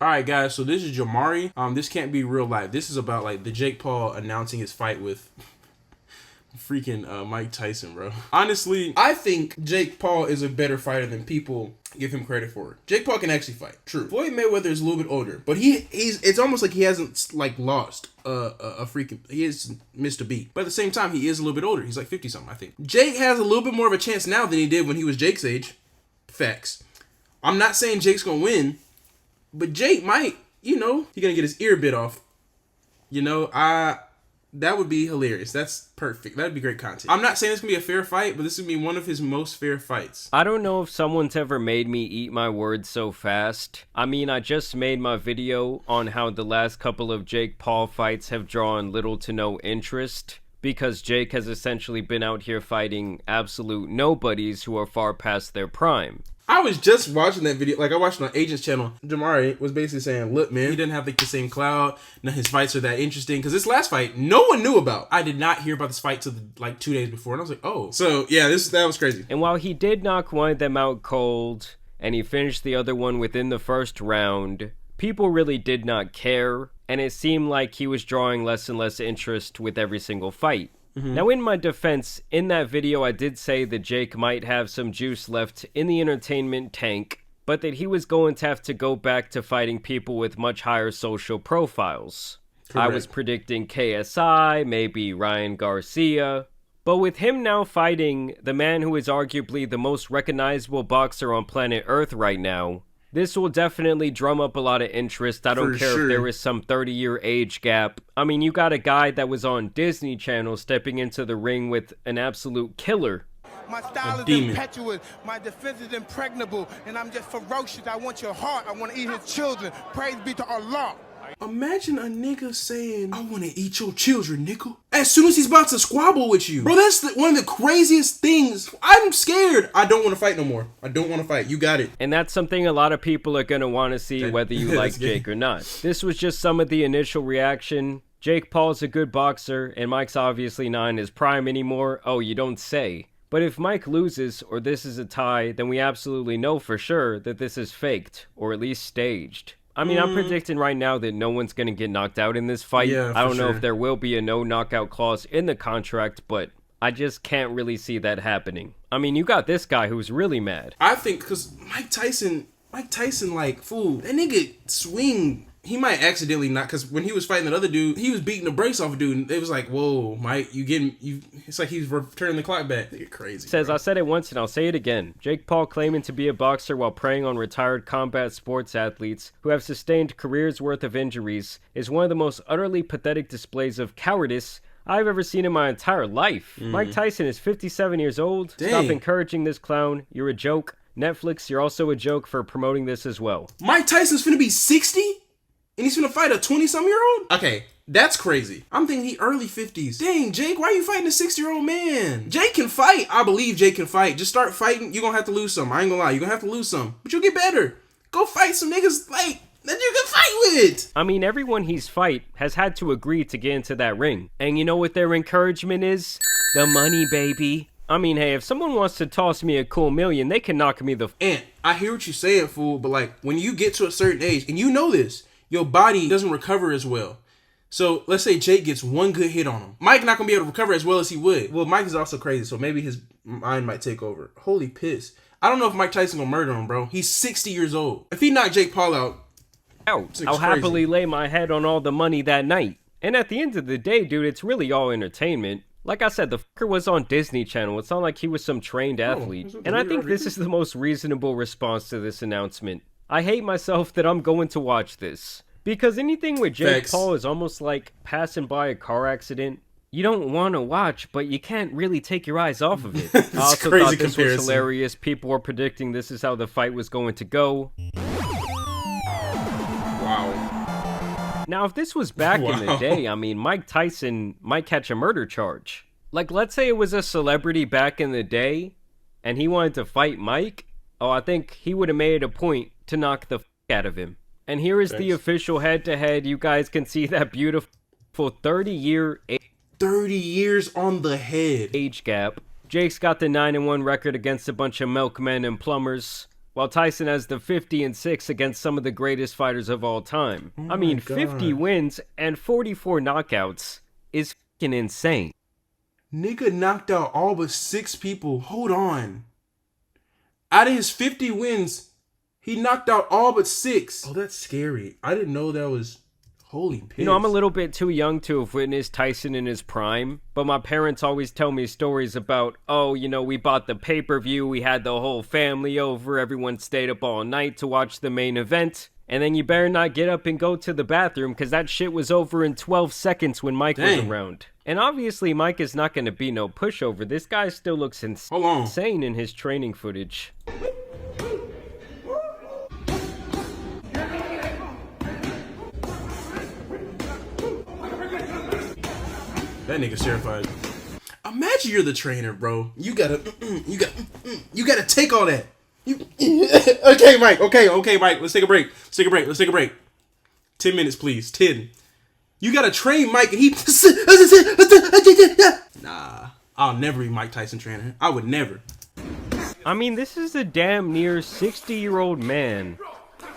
All right, guys. So this is Jamari. This can't be real life. This is about like the Jake Paul announcing his fight with freaking Mike Tyson, bro. Honestly, I think Jake Paul is a better fighter than people give him credit for. Jake Paul can actually fight. True. Floyd Mayweather is a little bit older, but he's it's almost like he hasn't like lost a freaking, he has missed a beat. But at the same time, he is a little bit older. He's like 50 something, I think. Jake has a little bit more of a chance now than he did when he was Jake's age. Facts. I'm not saying Jake's gonna win, but Jake might, he's gonna get his ear bit off. That would be hilarious. That's perfect. That'd be great content. I'm not saying it's gonna be a fair fight, but this would be one of his most fair fights. I don't know if someone's ever made me eat my words so fast. I mean, I just made my video on how the last couple of Jake Paul fights have drawn little to no interest, because Jake has essentially been out here fighting absolute nobodies who are far past their prime. I was just watching that video. Like, I watched it on Agent's channel. Jamari was basically saying, look, man, he didn't have like the same clout. None of his fights are that interesting. Because this last fight, no one knew about. I did not hear about this fight till like 2 days before. And I was like, oh. So, yeah, that was crazy. And while he did knock one of them out cold, and he finished the other one within the first round, people really did not care. And it seemed like he was drawing less and less interest with every single fight. Now, in my defense, in that video, I did say that Jake might have some juice left in the entertainment tank, but that he was going to have to go back to fighting people with much higher social profiles. Correct. I was predicting KSI, maybe Ryan Garcia, but with him now fighting the man who is arguably the most recognizable boxer on planet Earth right now, this will definitely drum up a lot of interest. I don't care if there is some 30-year age gap. I mean, you got a guy that was on Disney Channel stepping into the ring with an absolute killer. My style is impetuous, my defense is impregnable, and I'm just ferocious. I want your heart, I want to eat his children. Praise be to Allah. Imagine a nigga saying, I want to eat your children, nickel. As soon as he's about to squabble with you. Bro, that's one of the craziest things. I'm scared. I don't want to fight no more. I don't want to fight. You got it. And that's something a lot of people are going to want to see whether you like Jake or not. This was just some of the initial reaction. Jake Paul's a good boxer, and Mike's obviously not in his prime anymore. Oh, you don't say. But if Mike loses, or this is a tie, then we absolutely know for sure that this is faked, or at least staged. I mean, I'm predicting right now that no one's going to get knocked out in this fight. Yeah, I don't know if there will be a no knockout clause in the contract, but I just can't really see that happening. I mean, you got this guy who's really mad. I think because Mike Tyson, like, fool, that nigga swing. He might accidentally not, because when he was fighting that other dude, he was beating the brakes off a dude, and it was like, whoa, Mike, it's like he's turning the clock back. You're crazy. Says, bro. I said it once and I'll say it again. Jake Paul claiming to be a boxer while preying on retired combat sports athletes who have sustained careers worth of injuries is one of the most utterly pathetic displays of cowardice I've ever seen in my entire life. Mike Tyson is 57 years old. Dang. Stop encouraging this clown. You're a joke. Netflix, you're also a joke for promoting this as well. Mike Tyson's finna be 60? And he's gonna fight a 20-something-year-old? Okay, that's crazy. I'm thinking he early 50s. Dang, Jake, why are you fighting a 60-year-old man? Jake can fight. I believe Jake can fight. Just start fighting. You're gonna have to lose some. I ain't gonna lie. You're gonna have to lose some. But you'll get better. Go fight some niggas, like, that you can fight with. I mean, everyone he's fight has had to agree to get into that ring. And you know what their encouragement is? The money, baby. I mean, hey, if someone wants to toss me a cool million, they can knock me the And I hear what you're saying, fool, but like, when you get to a certain age, and you know this, your body doesn't recover as well. So let's say Jake gets one good hit on him. Mike not gonna be able to recover as well as he would. Well, Mike is also crazy, so maybe his mind might take over. Holy piss. I don't know if Mike Tyson gonna murder him, bro. He's 60 years old. If he knocked Jake Paul out, I'll happily lay my head on all the money that night. And at the end of the day, dude, it's really all entertainment. Like I said, the fucker was on Disney Channel. It's not like he was some trained athlete. And I think this is the most reasonable response to this announcement. I hate myself that I'm going to watch this. Because anything with Jake Paul is almost like passing by a car accident. You don't want to watch, but you can't really take your eyes off of it. I also thought this was hilarious. People were predicting this is how the fight was going to go. Wow. Now, if this was back in the day, I mean, Mike Tyson might catch a murder charge. Like, let's say it was a celebrity back in the day, and he wanted to fight Mike. Oh, I think he would have made it a point to knock the out of him. And here is the official head-to-head. You guys can see that beautiful 30-year 30 years on the head age gap. Jake's got the 9-1 record against a bunch of milkmen and plumbers. while Tyson has the 50-6 against some of the greatest fighters of all time. Oh I mean, my 50 God. wins and 44 knockouts is fucking insane. Nigga knocked out all but 6 people. Hold on. Out of his 50 wins, he knocked out all but 6. Oh, that's scary. I didn't know that was... Holy piss. You know, I'm a little bit too young to have witnessed Tyson in his prime, but my parents always tell me stories about, oh, you know, we bought the pay-per-view, we had the whole family over, everyone stayed up all night to watch the main event, and then you better not get up and go to the bathroom, because that shit was over in 12 seconds when Mike was around. And obviously, Mike is not going to be no pushover. This guy still looks insane in his training footage. That nigga's terrified. Imagine you're the trainer, bro. You gotta take all that. Okay, Mike. Okay, Mike. Let's take a break. Let's take a break. 10 minutes, please. 10. You gotta train Mike, and he. Nah, I'll never be Mike Tyson trainer. I would never. I mean, this is a damn near 60-year-old man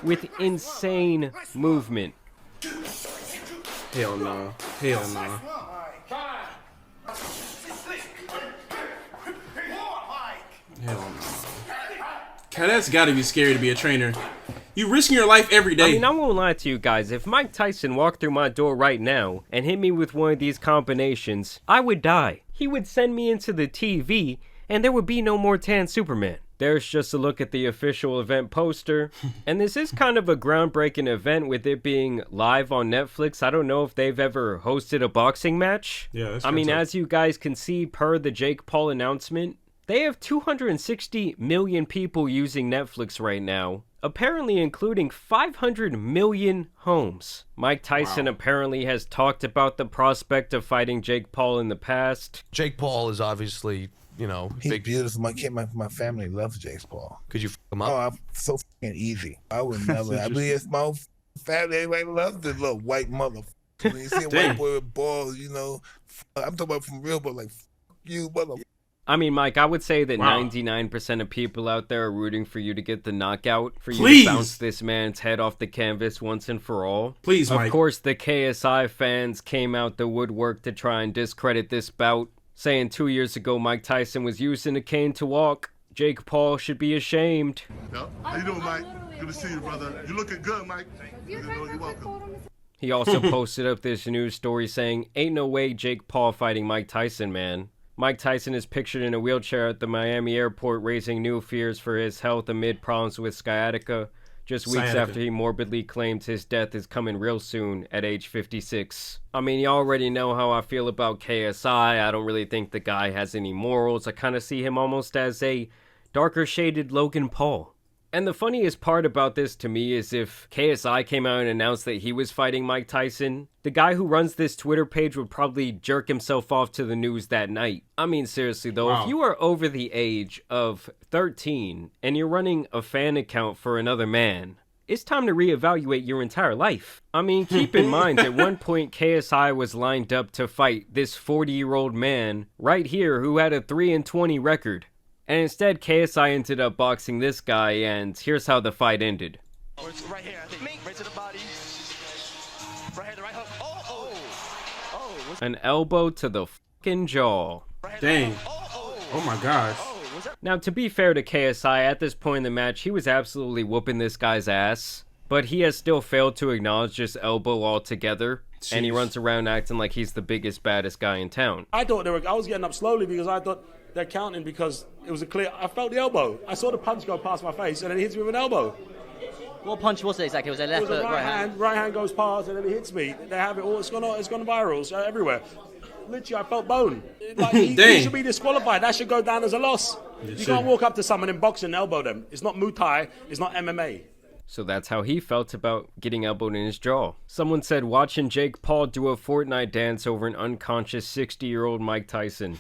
with insane movement. Hell no. Hell no. Hell no. That's gotta be scary to be a trainer. You risking your life every day. I mean, I won't lie to you guys. If Mike Tyson walked through my door right now and hit me with one of these combinations, I would die. He would send me into the TV, and there would be no more tan Superman. There's just a look at the official event poster. And this is kind of a groundbreaking event with it being live on Netflix. I don't know if they've ever hosted a boxing match. Yeah, I mean, as you guys can see per the Jake Paul announcement, they have 260 million people using Netflix right now, apparently including 500 million homes. Mike Tyson apparently has talked about the prospect of fighting Jake Paul in the past. Jake Paul is obviously, you know, he's big. beautiful. My family loves Jake Paul. Could you f him up? Oh, I'm so fucking easy. I would never. I mean, it's my family. Everybody loves this little white motherfucker. When you see a white boy with balls, you know, I'm talking about from real, but like, you motherfucker. I mean, Mike, I would say that 99% of people out there are rooting for you to get the knockout, for you to bounce this man's head off the canvas once and for all. Please, Mike. Of course, the KSI fans came out the woodwork to try and discredit this bout, saying 2 years ago Mike Tyson was using a cane to walk. Jake Paul should be ashamed. Yep. How you doing, Mike? Good to see you, brother. You looking good, Mike. You're welcome. He also posted up this news story saying, ain't no way Jake Paul fighting Mike Tyson, man. Mike Tyson is pictured in a wheelchair at the Miami airport, raising new fears for his health amid problems with sciatica, just weeks after he morbidly claims his death is coming real soon at age 56. I mean, you already know how I feel about KSI. I don't really think the guy has any morals. I kind of see him almost as a darker shaded Logan Paul. And the funniest part about this to me is if KSI came out and announced that he was fighting Mike Tyson, the guy who runs this Twitter page would probably jerk himself off to the news that night. I mean, seriously though, if you are over the age of 13 and you're running a fan account for another man, it's time to reevaluate your entire life. I mean, keep in mind, at one point KSI was lined up to fight this 40-year-old man right here who had a 3-20 record. And instead, KSI ended up boxing this guy, and here's how the fight ended. Right here, I think. Right to the body. Right here, the right hook. Oh. An elbow to the fucking jaw. Dang. Oh my gosh. Now, to be fair to KSI, at this point in the match, he was absolutely whooping this guy's ass. But he has still failed to acknowledge this elbow altogether. Jeez. And he runs around acting like he's the biggest, baddest guy in town. I was getting up slowly because I thought they're counting because it was I felt the elbow. I saw the punch go past my face and then it hits me with an elbow. What punch was it exactly? Was it left hook, right hand? Right hand goes past and then it hits me. They have it all. It's gone viral. It's everywhere. Literally, I felt bone. Like, he should be disqualified. That should go down as a loss. You can't walk up to someone in boxing and elbow them. It's not Muay Thai. It's not MMA. So that's how he felt about getting elbowed in his jaw. Someone said watching Jake Paul do a Fortnite dance over an unconscious 60-year-old Mike Tyson.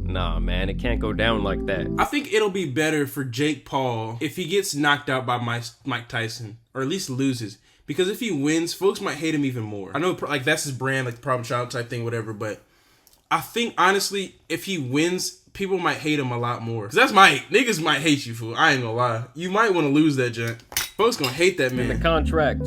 Nah, man, it can't go down like that. I think it'll be better for Jake Paul if he gets knocked out by Mike Tyson, or at least loses. Because if he wins, folks might hate him even more. I know, like, that's his brand, like the problem child type thing, whatever. But I think, honestly, if he wins, people might hate him a lot more. Cause that's niggas might hate you, fool. I ain't gonna lie. You might want to lose that junk. Folks gonna hate that man. In the contract,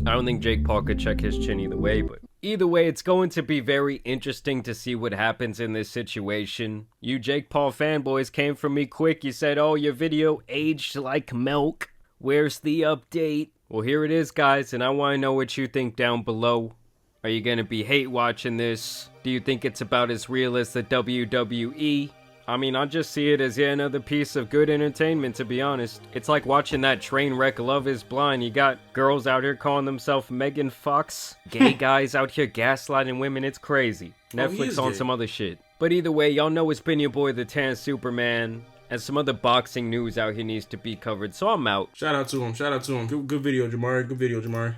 I don't think Jake Paul could check his chin either way, but either way, it's going to be very interesting to see what happens in this situation. You Jake Paul fanboys came for me quick. You said, oh, your video aged like milk. Where's the update? Well, here it is, guys, and I want to know what you think down below. Are you going to be hate watching this? Do you think it's about as real as the WWE? I mean, I just see it as yet another piece of good entertainment, to be honest. It's like watching that train wreck Love is Blind. You got girls out here calling themselves Megan Fox. Gay guys out here gaslighting women. It's crazy. Netflix on some other shit. But either way, y'all know it's been your boy, the Tan Superman. And some other boxing news out here needs to be covered, so I'm out. Shout out to him. Shout out to him. Good video, Jamari. Good video, Jamari.